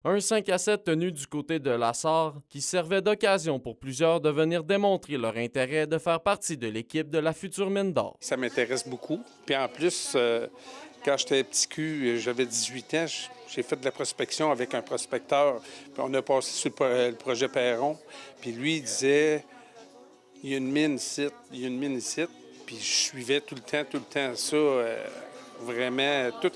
Un 5 à 7 tenu du côté de la Sarre qui servait d'occasion pour plusieurs de venir démontrer leur intérêt de faire partie de l'équipe de la future mine d'or. Ça m'intéresse beaucoup. Puis en plus, quand j'étais petit cul, j'avais 18 ans, j'ai fait de la prospection avec un prospecteur. Puis on a passé sur le projet Perron. Puis lui, il disait, il y a une mine ici, il y a une mine ici. Puis je suivais tout le temps ça, vraiment, tout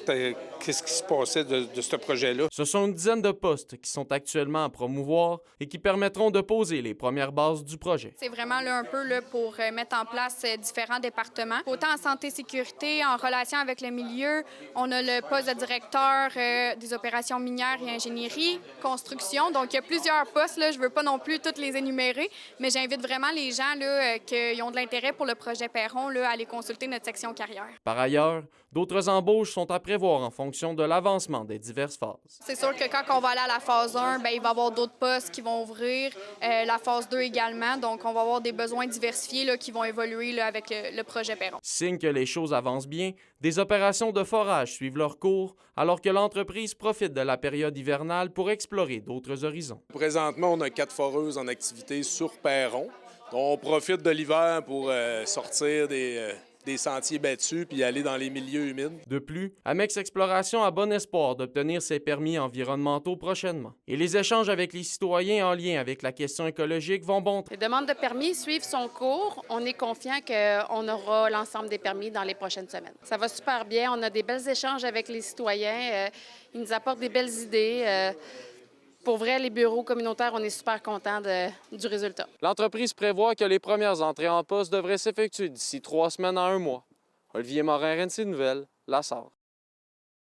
ce qui se passait de ce projet-là. Ce sont une dizaine de postes qui sont actuellement à promouvoir et qui permettront de poser les premières bases du projet. C'est vraiment là, un peu là, pour mettre en place différents départements. Autant en santé-sécurité, en relation avec le milieu, on a le poste de directeur des opérations minières et ingénierie, construction. Donc, il y a plusieurs postes. Là. Je ne veux pas non plus toutes les énumérer, mais j'invite vraiment les gens là, qui ont de l'intérêt pour le projet Perron là, à aller consulter notre section carrière. Par ailleurs, d'autres embauches sont à prévoir en fonction de l'avancement des diverses phases. C'est sûr que quand on va aller à la phase 1, bien, il va y avoir d'autres postes qui vont ouvrir, la phase 2 également. Donc, on va avoir des besoins diversifiés là, qui vont évoluer là, avec le projet Perron. Signe que les choses avancent bien, des opérations de forage suivent leur cours, alors que l'entreprise profite de la période hivernale pour explorer d'autres horizons. Présentement, on a 4 foreuses en activité sur Perron. On profite de l'hiver pour sortir des sentiers battus puis aller dans les milieux humides. De plus, Amex Exploration a bon espoir d'obtenir ses permis environnementaux prochainement. Et les échanges avec les citoyens en lien avec la question écologique vont bon train. Les demandes de permis suivent son cours. On est confiant qu'on aura l'ensemble des permis dans les prochaines semaines. Ça va super bien. On a des belles échanges avec les citoyens. Ils nous apportent des belles idées. Pour vrai, les bureaux communautaires, on est super contents du résultat. L'entreprise prévoit que les premières entrées en poste devraient s'effectuer d'ici 3 semaines à 1 mois. Olivier Morin, RNC Nouvelles, La Sarre.